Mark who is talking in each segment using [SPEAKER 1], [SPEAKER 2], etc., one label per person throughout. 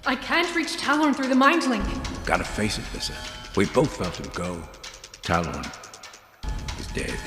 [SPEAKER 1] I can't reach Talon through the mind link.
[SPEAKER 2] Gotta face it, Lissa. We both felt him go. Talon is dead.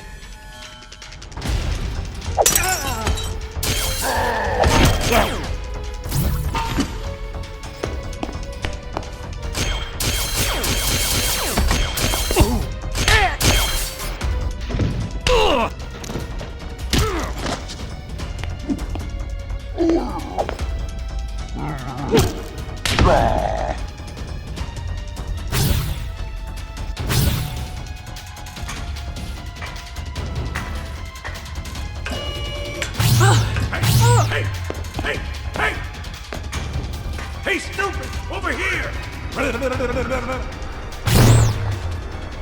[SPEAKER 3] Hey, stupid! Over here!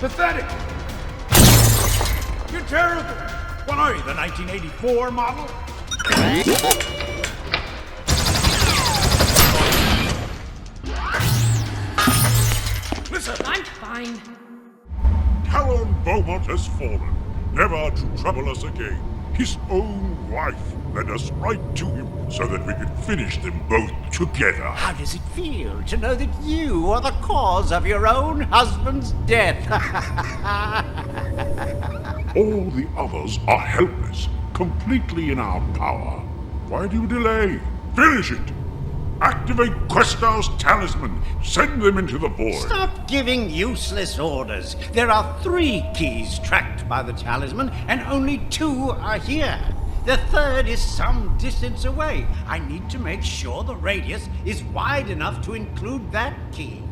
[SPEAKER 3] Pathetic! You're terrible! What are you, the 1984 model? Listen!
[SPEAKER 1] I'm fine.
[SPEAKER 4] Talon Beaumont has fallen, never to trouble us again. His own wife led us right to him so that we could finish them both together.
[SPEAKER 5] How does it feel to know that you are the cause of your own husband's death?
[SPEAKER 4] All the others are helpless, completely in our power. Why do you delay? Finish it! Activate Questar's talisman. Send them into the void.
[SPEAKER 5] Stop giving useless orders. There are 3 keys tracked by the talisman, and only 2 are here. The third is some distance away. I need to make sure the radius is wide enough to include that key.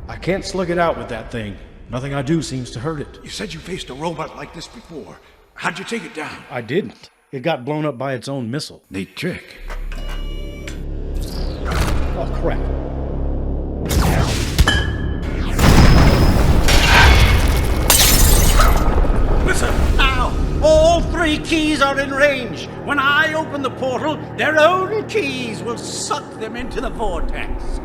[SPEAKER 6] I can't slug it out with that thing. Nothing I do seems to hurt it.
[SPEAKER 2] You said you faced a robot like this before. How'd you take it down?
[SPEAKER 6] I didn't. It got blown up by its own missile.
[SPEAKER 2] Neat trick.
[SPEAKER 6] Oh, crap.
[SPEAKER 5] Listen! Now, all 3 keys are in range. When I open the portal, their own keys will suck them into the vortex.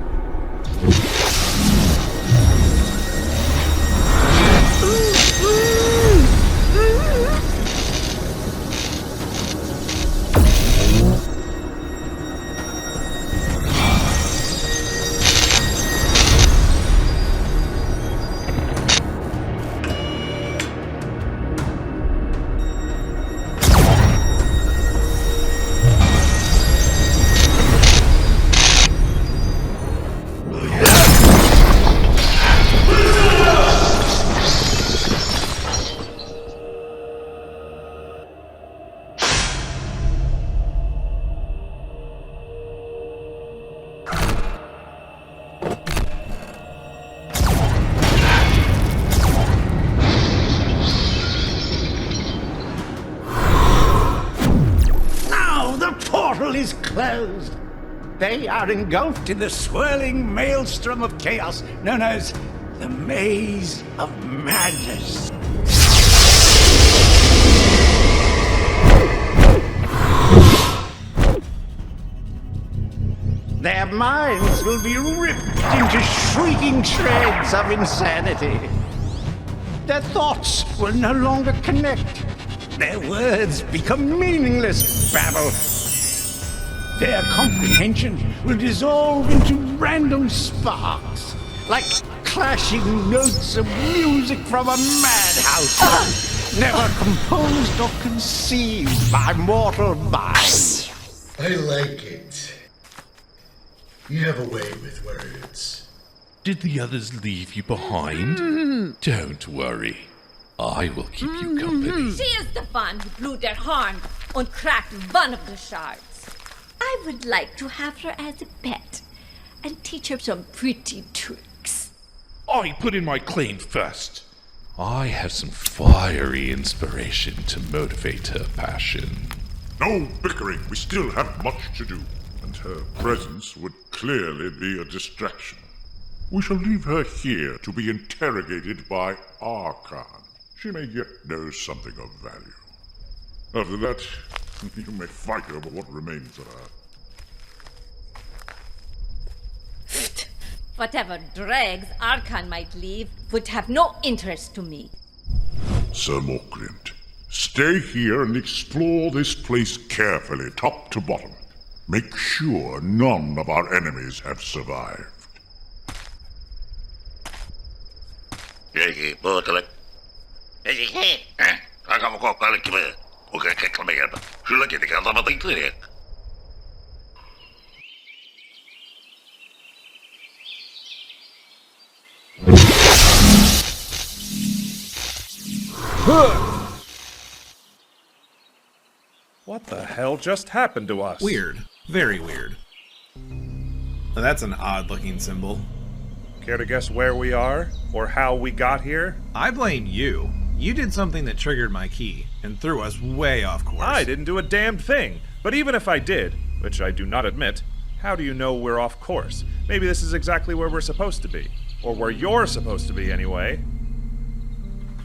[SPEAKER 5] closed. They are engulfed in the swirling maelstrom of chaos known as the Maze of Madness. Their minds will be ripped into shrieking shreds of insanity. Their thoughts will no longer connect. Their words become meaningless babble. Their comprehension will dissolve into random sparks, like clashing notes of music from a madhouse, never composed or conceived by mortal minds.
[SPEAKER 7] I like it. You have a way with words.
[SPEAKER 8] Did the others leave you behind? Don't worry. I will keep you company.
[SPEAKER 9] She is the one who blew their horn and cracked one of the shards. I would like to have her as a pet and teach her some pretty tricks.
[SPEAKER 8] I put in my claim first. I have some fiery inspiration to motivate her passion.
[SPEAKER 4] No bickering. We still have much to do, and her presence would clearly be a distraction. We shall leave her here to be interrogated by Archon. She may yet know something of value. After that, you may fight over what remains of her.
[SPEAKER 9] Whatever dregs Archon might leave would have no interest to me.
[SPEAKER 4] Sir Morgrint, stay here and explore this place carefully, top to bottom. Make sure none of our enemies have survived.
[SPEAKER 10] What the hell just happened to us?
[SPEAKER 11] Weird. Very weird. Now that's an odd-looking symbol.
[SPEAKER 10] Care to guess where we are? Or how we got here?
[SPEAKER 11] I blame you. You did something that triggered my key and threw us way off course.
[SPEAKER 10] I didn't do a damned thing. But even if I did, which I do not admit, how do you know we're off course? Maybe this is exactly where we're supposed to be. Or where you're supposed to be, anyway.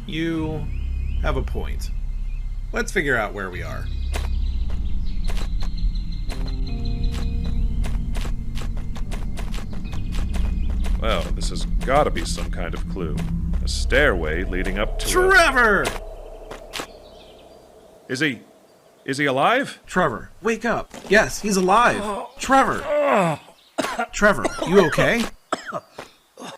[SPEAKER 11] You have a point. Let's figure out where we are.
[SPEAKER 10] Well, this has gotta be some kind of clue. A stairway leading up to
[SPEAKER 11] Trevor!
[SPEAKER 10] Is he alive?
[SPEAKER 11] Trevor, wake up. Yes, he's alive. Trevor! Trevor, you okay?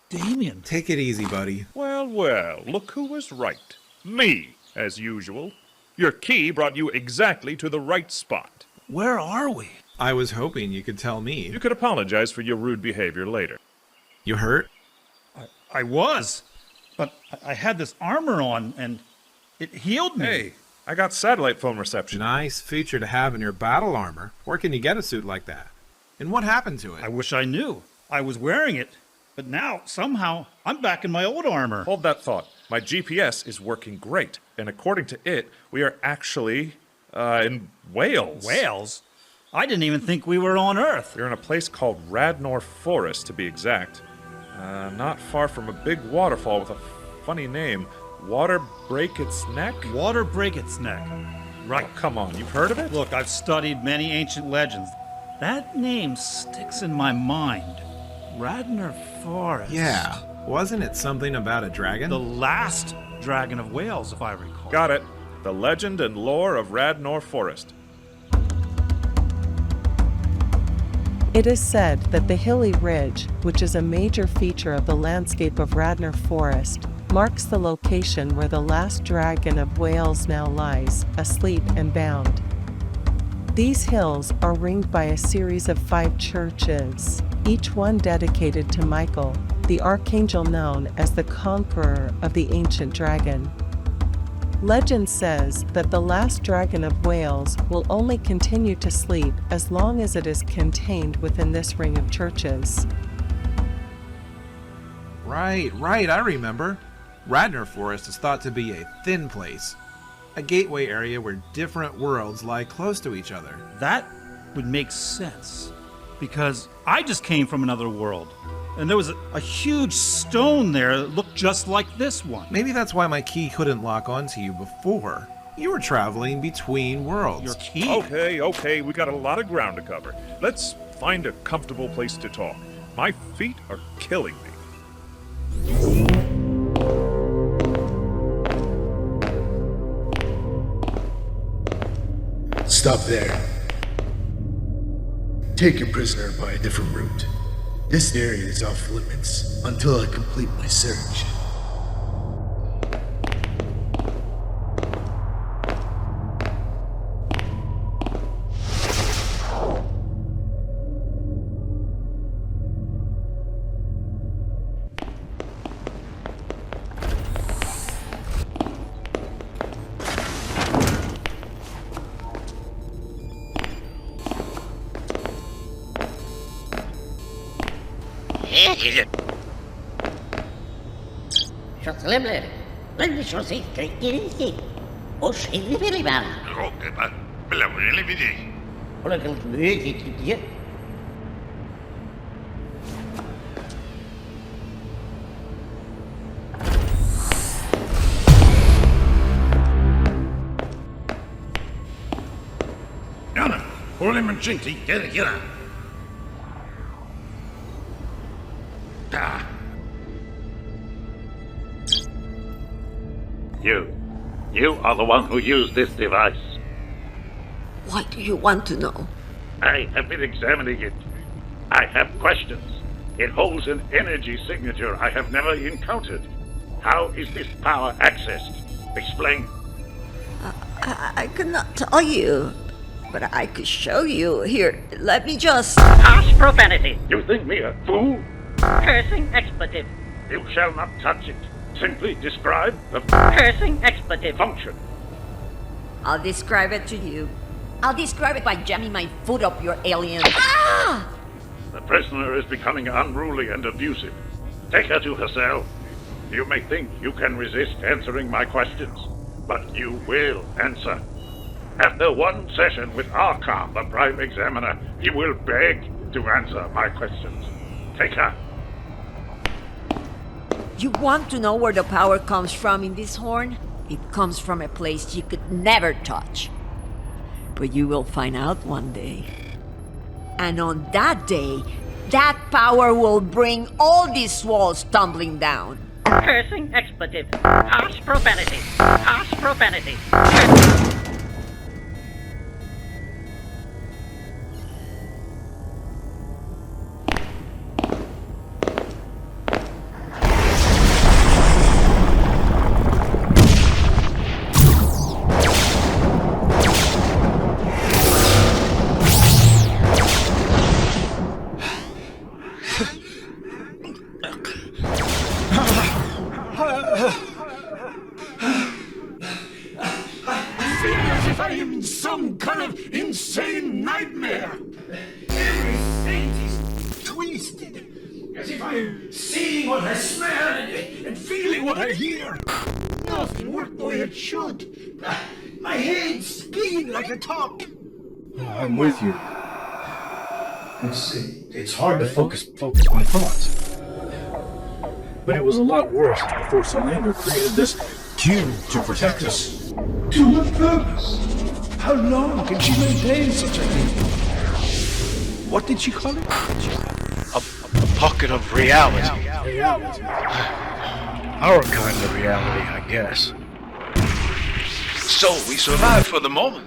[SPEAKER 3] Damien.
[SPEAKER 11] Take it easy, buddy.
[SPEAKER 10] Well, well, look who was right. Me, as usual. Your key brought you exactly to the right spot.
[SPEAKER 3] Where are we?
[SPEAKER 11] I was hoping you could tell me.
[SPEAKER 10] You could apologize for your rude behavior later.
[SPEAKER 11] You hurt?
[SPEAKER 3] I was. But I had this armor on, and it healed me.
[SPEAKER 10] Hey, I got satellite phone reception.
[SPEAKER 11] Nice feature to have in your battle armor. Where can you get a suit like that? And what happened to it?
[SPEAKER 3] I wish I knew. I was wearing it. But now, somehow, I'm back in my old armor.
[SPEAKER 10] Hold that thought. My GPS is working great, and according to it, we are actually, in Wales.
[SPEAKER 3] Wales? I didn't even think we were on Earth.
[SPEAKER 10] We're in a place called Radnor Forest, to be exact. Not far from a big waterfall with a funny name. Water Break Its Neck?
[SPEAKER 3] Water Break Its Neck. Right.
[SPEAKER 10] Oh, come on, you've heard of it?
[SPEAKER 3] Look, I've studied many ancient legends. That name sticks in my mind. Radnor Forest.
[SPEAKER 11] Yeah. Wasn't it something about a dragon?
[SPEAKER 3] The last dragon of Wales, if I recall.
[SPEAKER 10] Got it. The legend and lore of Radnor Forest.
[SPEAKER 12] It is said that the hilly ridge, which is a major feature of the landscape of Radnor Forest, marks the location where the last dragon of Wales now lies, asleep and bound. These hills are ringed by a series of 5 churches, each one dedicated to Michael, the archangel known as the conqueror of the ancient dragon. Legend says that the last dragon of Wales will only continue to sleep as long as it is contained within this ring of churches.
[SPEAKER 11] Right, I remember. Radnor Forest is thought to be a thin place, a gateway area where different worlds lie close to each other.
[SPEAKER 3] That would make sense. Because I just came from another world. And there was a huge stone there that looked just like this one.
[SPEAKER 11] Maybe that's why my key couldn't lock onto you before. You were traveling between worlds.
[SPEAKER 3] Your key?
[SPEAKER 10] Okay, we got a lot of ground to cover. Let's find a comfortable place to talk. My feet are killing me.
[SPEAKER 7] Stop there. Take your prisoner by a different route. This area is off limits until I complete my search.
[SPEAKER 13] Şatılımlar, ben de şosu kırıklarıyım. O şeyini verin bana.
[SPEAKER 4] Yok, ben bilemeyeli bir değil.
[SPEAKER 13] Ola kılık büyük etki diye.
[SPEAKER 4] Yana, hol hem Jinty, get out.
[SPEAKER 14] You are the one who used this device.
[SPEAKER 9] What do you want to know?
[SPEAKER 14] I have been examining it. I have questions. It holds an energy signature I have never encountered. How is this power accessed? Explain.
[SPEAKER 9] I cannot tell you, but I could show you. Here, let me just...
[SPEAKER 14] Harsh profanity. You think me a fool?
[SPEAKER 13] Cursing expletive.
[SPEAKER 14] You shall not touch it. Simply describe the
[SPEAKER 13] Cursing expletive.
[SPEAKER 14] function.
[SPEAKER 9] I'll describe it to you. I'll describe it by jamming my foot up your alien. Ah!
[SPEAKER 14] The prisoner is becoming unruly and abusive. Take her to her cell. You may think you can resist answering my questions, but you will answer. After one session with Archon, the Prime Examiner, you will beg to answer my questions. Take her.
[SPEAKER 9] You want to know where the power comes from in this horn? It comes from a place you could never touch. But you will find out one day. And on that day, that power will bring all these walls tumbling down.
[SPEAKER 13] Cursing expletive. Harsh profanity. Harsh profanity.
[SPEAKER 4] I am in some kind of insane nightmare. Everything is twisted. As if I'm seeing what I smell and feeling what I hear. Nothing worked the way it should. My head's spinning like a top.
[SPEAKER 6] I'm with you. It's hard to focus my thoughts. But it was a lot worse before Solander created this cube to protect us.
[SPEAKER 4] To what purpose? How long can she maintain such a thing?
[SPEAKER 6] What did she call it?
[SPEAKER 15] A pocket of reality.
[SPEAKER 6] Reality. Our kind of reality, I guess.
[SPEAKER 15] So we survived for the moment.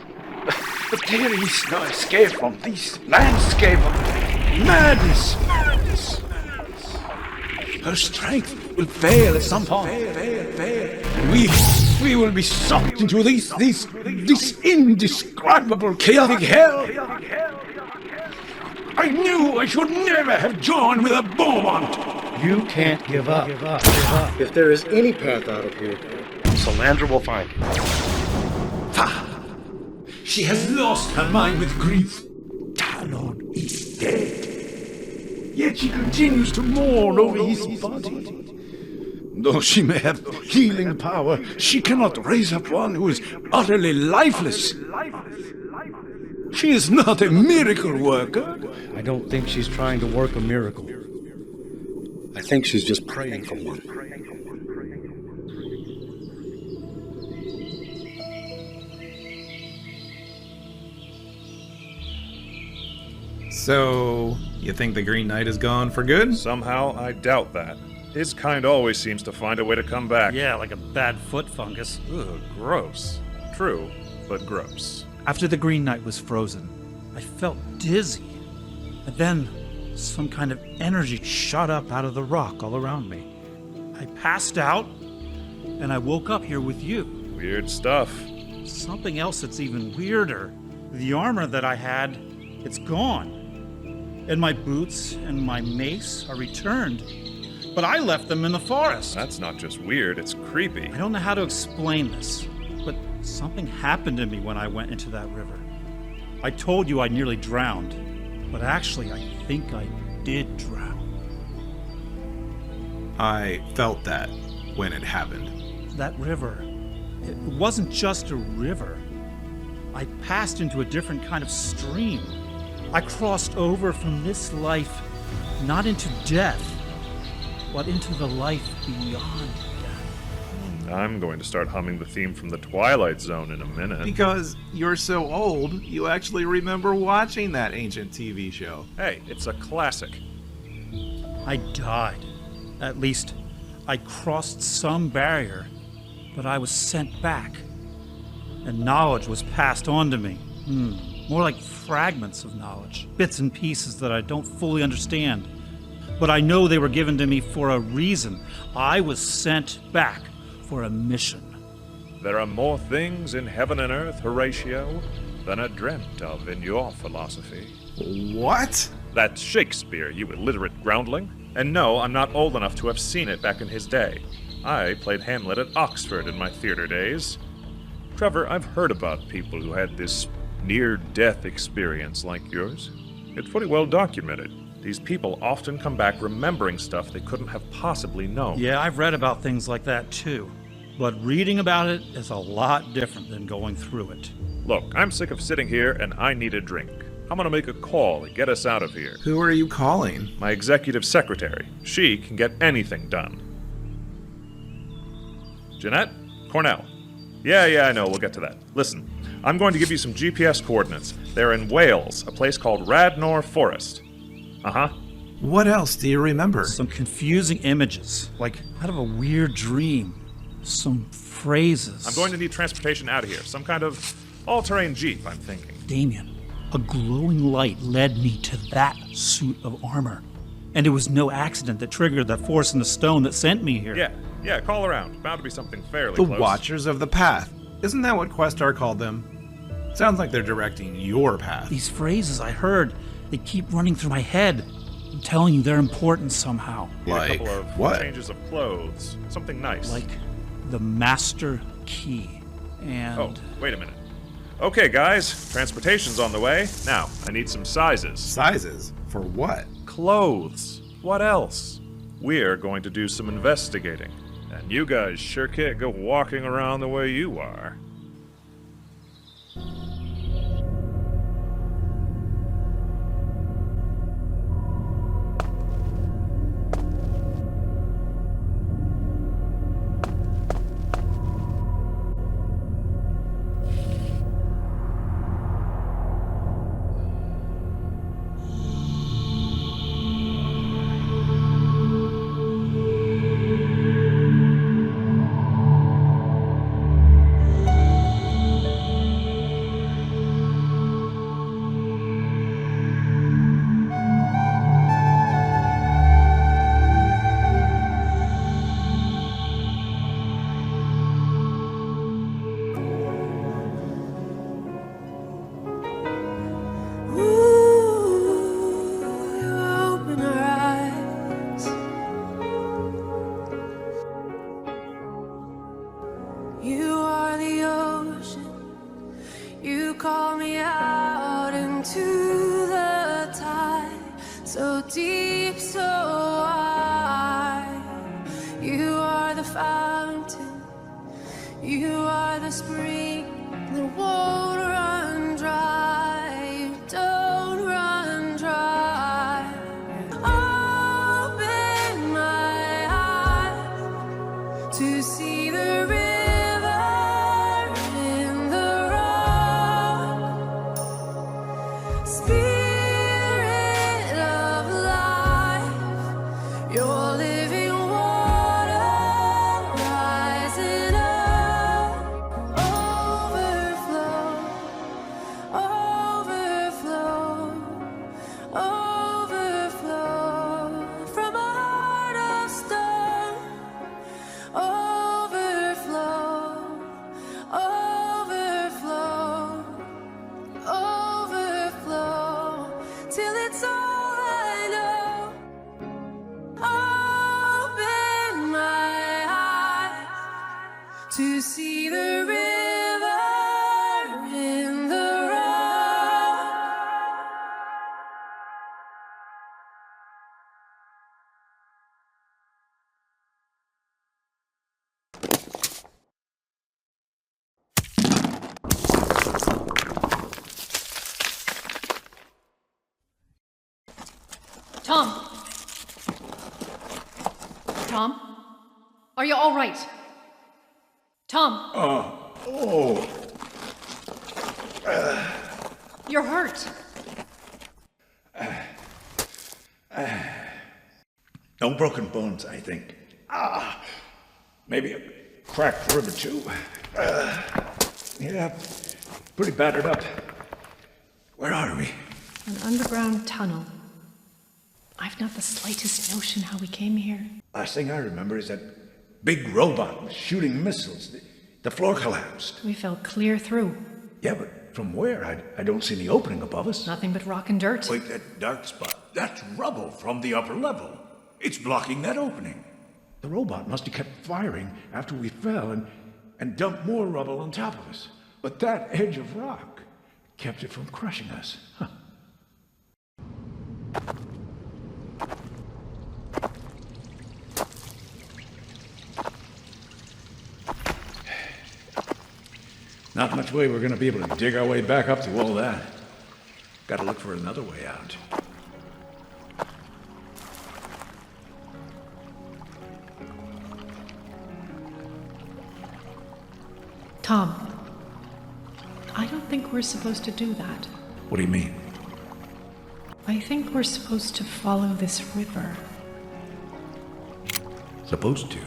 [SPEAKER 6] But there is no escape from this landscape of madness. Her strength will fail at some point. We will be sucked into this indescribable chaotic hell. I knew I should never have joined with a Beaumont.
[SPEAKER 16] You can't give up. If there is any path out of here,
[SPEAKER 15] Solander will find it.
[SPEAKER 4] She has lost her mind with grief. Talon is dead. Yet she continues to mourn over his body. Though she may have healing power, she cannot raise up one who is utterly lifeless.
[SPEAKER 7] She is not a miracle worker.
[SPEAKER 16] I don't think she's trying to work a miracle. I think she's just praying for one.
[SPEAKER 11] So, you think the Green Knight is gone for good?
[SPEAKER 10] Somehow, I doubt that. His kind always seems to find a way to come back.
[SPEAKER 3] Yeah, like a bad foot fungus.
[SPEAKER 10] Ugh, gross. True, but gross.
[SPEAKER 3] After the Green Knight was frozen, I felt dizzy. And then some kind of energy shot up out of the rock all around me. I passed out, and I woke up here with you.
[SPEAKER 10] Weird stuff.
[SPEAKER 3] Something else that's even weirder. The armor that I had, it's gone. And my boots and my mace are returned. But I left them in the forest.
[SPEAKER 10] That's not just weird, it's creepy.
[SPEAKER 3] I don't know how to explain this, but something happened to me when I went into that river. I told you I nearly drowned, but actually I think I did drown.
[SPEAKER 11] I felt that when it happened.
[SPEAKER 3] That river, it wasn't just a river. I passed into a different kind of stream. I crossed over from this life, not into death, but into the life beyond death.
[SPEAKER 10] I'm going to start humming the theme from the Twilight Zone in a minute.
[SPEAKER 11] Because you're so old, you actually remember watching that ancient TV show.
[SPEAKER 10] Hey, it's a classic.
[SPEAKER 3] I died. At least, I crossed some barrier, but I was sent back. And knowledge was passed on to me. More like fragments of knowledge, bits and pieces that I don't fully understand. But I know they were given to me for a reason. I was sent back for a mission.
[SPEAKER 10] There are more things in heaven and earth, Horatio, than are dreamt of in your philosophy.
[SPEAKER 11] What?
[SPEAKER 10] That's Shakespeare, you illiterate groundling. And no, I'm not old enough to have seen it back in his day. I played Hamlet at Oxford in my theater days. Trevor, I've heard about people who had this near-death experience like yours. It's pretty well documented. These people often come back remembering stuff they couldn't have possibly known.
[SPEAKER 3] Yeah, I've read about things like that too. But reading about it is a lot different than going through it.
[SPEAKER 10] Look, I'm sick of sitting here and I need a drink. I'm gonna make a call and get us out of here.
[SPEAKER 11] Who are you calling?
[SPEAKER 10] My executive secretary. She can get anything done. Jeanette? Cornell. Yeah, I know, we'll get to that. Listen, I'm going to give you some GPS coordinates. They're in Wales, a place called Radnor Forest. Uh-huh.
[SPEAKER 11] What else do you remember?
[SPEAKER 3] Some confusing images, like out of a weird dream. Some phrases.
[SPEAKER 10] I'm going to need transportation out of here. Some kind of all-terrain jeep, I'm thinking.
[SPEAKER 3] Damien, a glowing light led me to that suit of armor. And it was no accident that triggered that force in the stone that sent me here.
[SPEAKER 10] Yeah, call around. Bound to be something fairly
[SPEAKER 11] The
[SPEAKER 10] close.
[SPEAKER 11] Watchers of the Path. Isn't that what Questar called them? Sounds like they're directing your path.
[SPEAKER 3] These phrases I heard, they keep running through my head. I'm telling you, they're important somehow.
[SPEAKER 10] Like a couple of
[SPEAKER 11] what?
[SPEAKER 10] changes of clothes. Something nice.
[SPEAKER 3] Like the master key. And...
[SPEAKER 10] Oh, wait a minute. Okay, guys. Transportation's on the way. Now, I need some sizes.
[SPEAKER 11] Sizes? For what?
[SPEAKER 10] Clothes. What else? We're going to do some investigating. And you guys sure can't go walking around the way you are.
[SPEAKER 17] You are the ocean. You call me out into the tide, so deep, so wide. You are the fountain. You are the spring that won't run dry. to see the river in the road.
[SPEAKER 1] Tom! Tom? Are you all right? Tom! You're hurt.
[SPEAKER 2] No broken bones, I think. Maybe a cracked rib or two. Yeah, pretty battered up. Where are we?
[SPEAKER 1] An underground tunnel. I've not the slightest notion how we came here.
[SPEAKER 2] Last thing I remember is that big robot shooting missiles. The floor collapsed.
[SPEAKER 1] We fell clear through.
[SPEAKER 2] Yeah, but from where? I don't see any opening above us.
[SPEAKER 1] Nothing but rock and dirt.
[SPEAKER 2] Wait, that dark spot. That's rubble from the upper level. It's blocking that opening. The robot must have kept firing after we fell and dumped more rubble on top of us. But that edge of rock kept it from crushing us. Huh. Not much way we're going to be able to dig our way back up to all that. Got to look for another way out.
[SPEAKER 1] Tom, I don't think we're supposed to do that.
[SPEAKER 2] What do you mean?
[SPEAKER 1] I think we're supposed to follow this river.
[SPEAKER 2] Supposed to?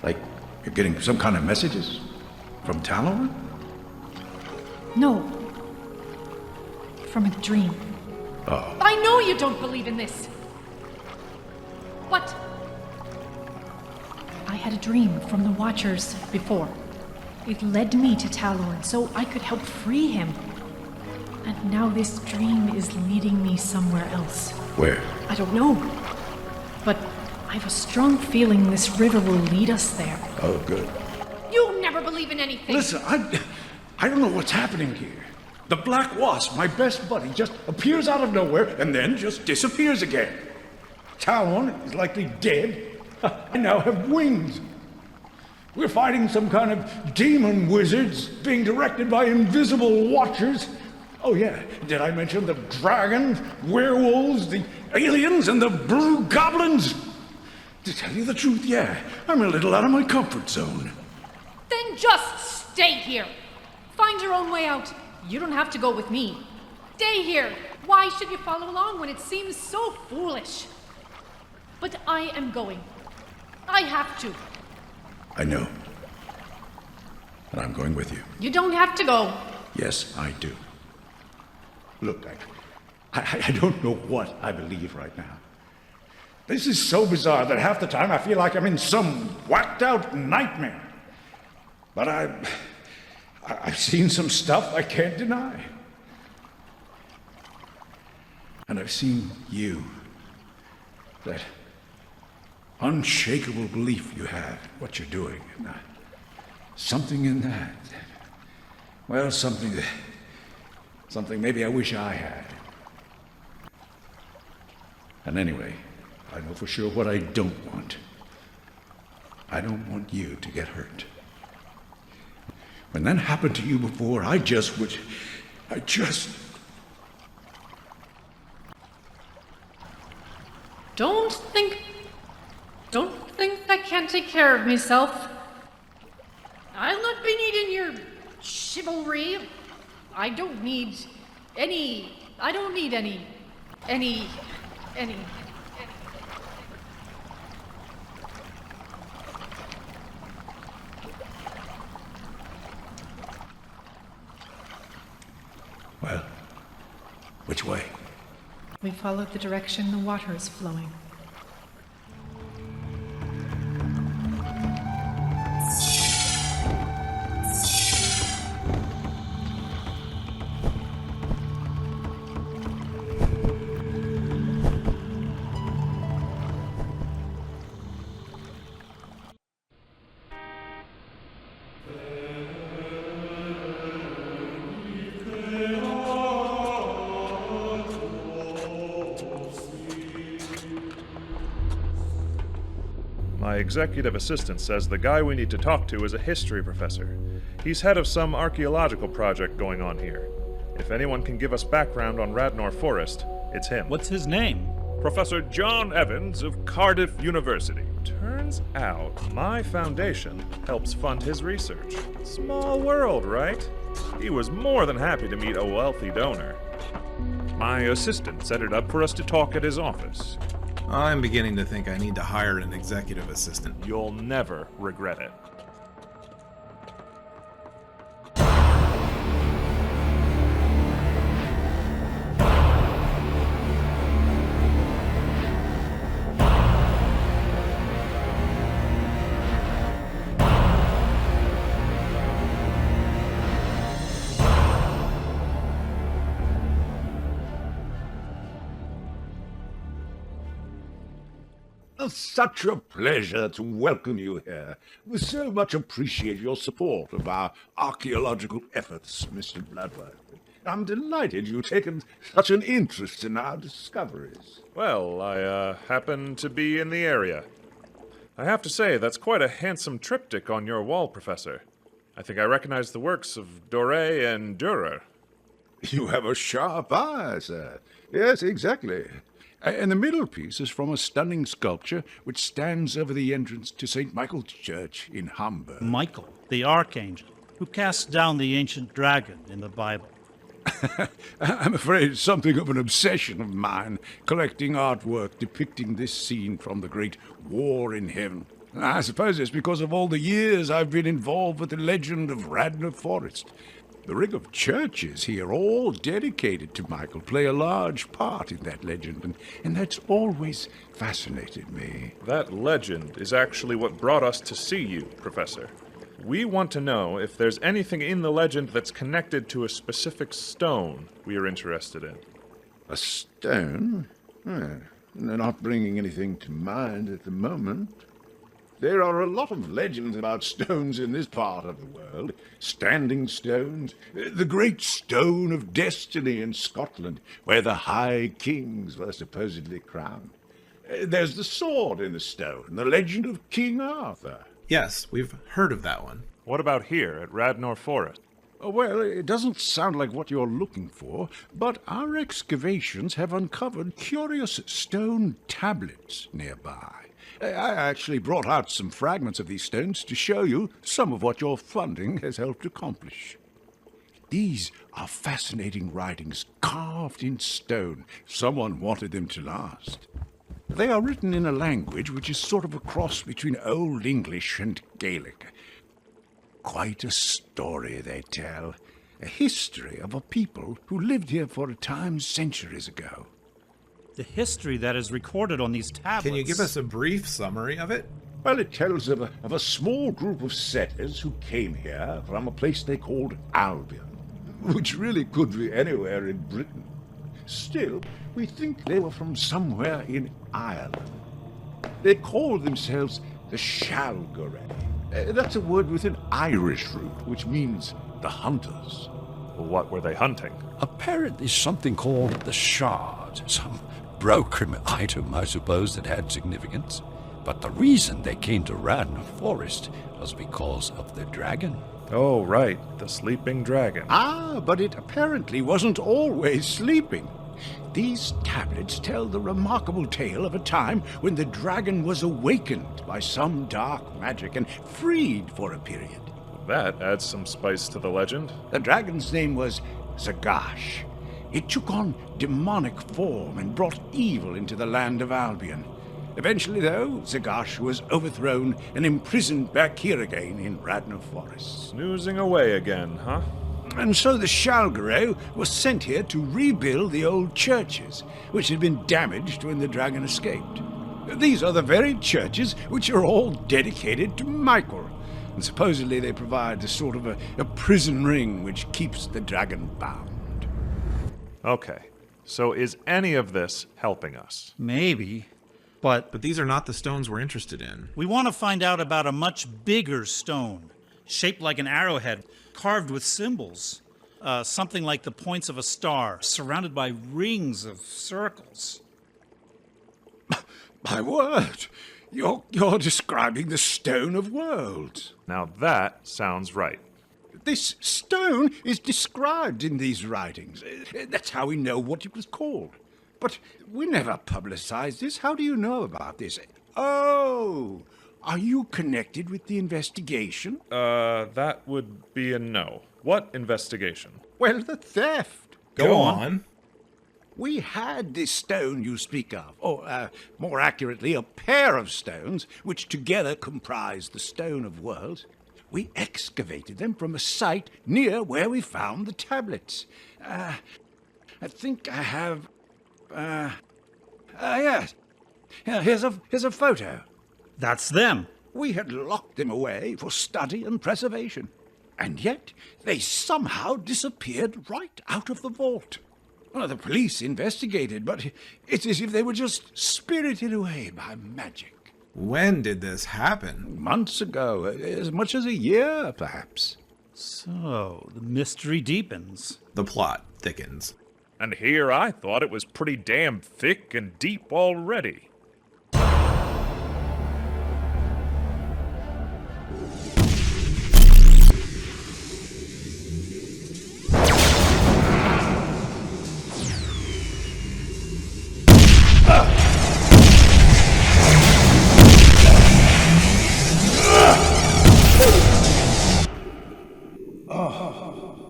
[SPEAKER 2] Like, you're getting some kind of messages? From Talon?
[SPEAKER 1] No. From a dream.
[SPEAKER 2] Oh.
[SPEAKER 1] I know you don't believe in this. But I had a dream from the Watchers before. It led me to Talon so I could help free him. And now this dream is leading me somewhere else.
[SPEAKER 2] Where?
[SPEAKER 1] I don't know. But I have a strong feeling this river will lead us there.
[SPEAKER 2] Oh, good.
[SPEAKER 1] You never believe in anything.
[SPEAKER 2] Listen, I don't know what's happening here. The Black Wasp, my best buddy, just appears out of nowhere and then just disappears again. Talon is likely dead. I now have wings. We're fighting some kind of demon wizards being directed by invisible watchers. Oh yeah, did I mention the dragons, werewolves, the aliens, and the blue goblins? To tell you the truth, yeah, I'm a little out of my comfort zone.
[SPEAKER 1] Then just stay here. Find your own way out. You don't have to go with me. Stay here. Why should you follow along when it seems so foolish? But I am going. I have to.
[SPEAKER 2] I know. And I'm going with you.
[SPEAKER 1] You don't have to go.
[SPEAKER 2] Yes, I do. Look, I don't know what I believe right now. This is so bizarre that half the time I feel like I'm in some whacked out nightmare. But I've seen some stuff I can't deny. And I've seen you. That unshakable belief you have in what you're doing. And something in that. Well, something maybe I wish I had. And anyway, I know for sure what I don't want. I don't want you to get hurt. When that happened to you before, I just
[SPEAKER 1] Don't think I can't take care of myself. I'll not be needing your chivalry. I don't need any.
[SPEAKER 2] Well, which way?
[SPEAKER 1] We followed the direction the water is flowing.
[SPEAKER 10] My executive assistant says the guy we need to talk to is a history professor. He's head of some archaeological project going on here. If anyone can give us background on Radnor Forest, it's him.
[SPEAKER 3] What's his name?
[SPEAKER 10] Professor John Evans of Cardiff University. Turns out my foundation helps fund his research. Small world, right? He was more than happy to meet a wealthy donor. My assistant set it up for us to talk at his office.
[SPEAKER 11] I'm beginning to think I need to hire an executive assistant.
[SPEAKER 10] You'll never regret it.
[SPEAKER 2] Such a pleasure to welcome you here. We so much appreciate your support of our archaeological efforts, Mr. Bloodworth. I'm delighted you've taken such an interest in our discoveries.
[SPEAKER 10] Well, I happen to be in the area. I have to say, that's quite a handsome triptych on your wall, Professor. I think I recognize the works of Doré and Dürer.
[SPEAKER 2] You have a sharp eye, sir. Yes, exactly. And the middle piece is from a stunning sculpture which stands over the entrance to St. Michael's Church in Hamburg.
[SPEAKER 3] Michael, the archangel, who cast down the ancient dragon in the Bible.
[SPEAKER 2] I'm afraid it's something of an obsession of mine, collecting artwork depicting this scene from the Great War in Heaven. I suppose it's because of all the years I've been involved with the legend of Radnor Forest. The ring of churches here, all dedicated to Michael, play a large part in that legend, and that's always fascinated me.
[SPEAKER 10] That legend is actually what brought us to see you, Professor. We want to know if there's anything in the legend that's connected to a specific stone we are interested in.
[SPEAKER 2] A stone? Well, they're not bringing anything to mind at the moment. There are a lot of legends about stones in this part of the world. Standing stones, the great stone of destiny in Scotland, where the high kings were supposedly crowned. There's the sword in the stone, the legend of King Arthur.
[SPEAKER 11] Yes, we've heard of that one.
[SPEAKER 10] What about here at Radnor Forest?
[SPEAKER 2] Well, it doesn't sound like what you're looking for, but our excavations have uncovered curious stone tablets nearby. I actually brought out some fragments of these stones to show you some of what your funding has helped accomplish. These are fascinating writings carved in stone. Someone wanted them to last. They are written in a language which is sort of a cross between Old English and Gaelic. Quite a story they tell, a history of a people who lived here for a time centuries ago.
[SPEAKER 3] The history that is recorded on these tablets.
[SPEAKER 11] Can you give us a brief summary of it?
[SPEAKER 2] Well, it tells of a small group of settlers who came here from a place they called Albion, which really could be anywhere in Britain. Still, we think they were from somewhere in Ireland. They called themselves the Shalgore. That's a word with an Irish root, which means the hunters.
[SPEAKER 10] What were they hunting?
[SPEAKER 18] Apparently something called the Shard. Some broken item, I suppose, that had significance. But the reason they came to Radnor Forest was because of the dragon.
[SPEAKER 10] Oh, right, the sleeping dragon.
[SPEAKER 2] Ah, but it apparently wasn't always sleeping. These tablets tell the remarkable tale of a time when the dragon was awakened by some dark magic and freed for a period.
[SPEAKER 10] That adds some spice to the legend.
[SPEAKER 2] The dragon's name was Zagash. It took on demonic form and brought evil into the land of Albion. Eventually, though, Zagash was overthrown and imprisoned back here again in Radnor Forest.
[SPEAKER 10] Snoozing away again, huh?
[SPEAKER 2] And so the Shalgore was sent here to rebuild the old churches, which had been damaged when the dragon escaped. These are the very churches which are all dedicated to Michael, and supposedly they provide a sort of a prison ring which keeps the dragon bound.
[SPEAKER 10] Okay, so is any of this helping us?
[SPEAKER 3] Maybe, but
[SPEAKER 11] these are not the stones we're interested in.
[SPEAKER 3] We want to find out about a much bigger stone, shaped like an arrowhead, carved with symbols. Something like the points of a star, surrounded by rings of circles.
[SPEAKER 2] My word! You're describing the Stone of Worlds.
[SPEAKER 10] Now that sounds right.
[SPEAKER 2] This stone is described in these writings. That's how we know what it was called. But we never publicized this. How do you know about this? Oh, are you connected with the investigation?
[SPEAKER 10] That would be a no. What investigation?
[SPEAKER 2] Well, the theft.
[SPEAKER 11] Go on.
[SPEAKER 2] We had this stone you speak of, or more accurately, a pair of stones, which together comprise the Stone of Worlds. We excavated them from a site near where we found the tablets. I think I have. Yes. Yeah, here's a photo.
[SPEAKER 3] That's them.
[SPEAKER 2] We had locked them away for study and preservation, and yet they somehow disappeared right out of the vault. Well, the police investigated, but it's as if they were just spirited away by magic.
[SPEAKER 11] When did this happen?
[SPEAKER 2] Months ago, as much as a year, perhaps.
[SPEAKER 3] So, the mystery deepens.
[SPEAKER 11] The plot thickens.
[SPEAKER 10] And here I thought it was pretty damn thick and deep already.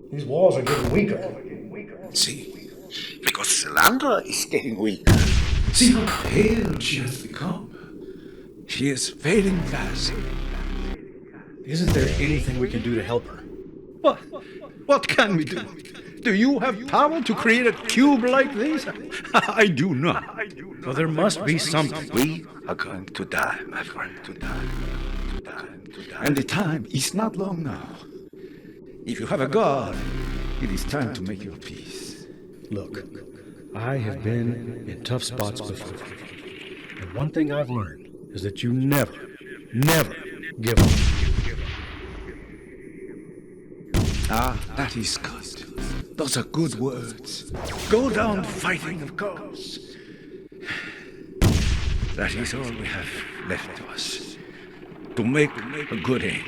[SPEAKER 6] These walls are getting weaker.
[SPEAKER 2] See, because Salandra is getting weaker. See how pale she has become. She is fading fast.
[SPEAKER 6] Isn't there anything we can do to help her?
[SPEAKER 2] What can we do? Do you have power to create a cube like this? I do not.
[SPEAKER 6] Well, there must be something.
[SPEAKER 2] We are going to die, my friend. To die. And the time is not long now. If you have a god, it is time to make your peace.
[SPEAKER 6] Look, I have been in tough spots before. And one thing I've learned is that you never give up.
[SPEAKER 2] Ah, that is good. Those are good words. Go down fighting, of course. That is all we have left to us. To make a good end.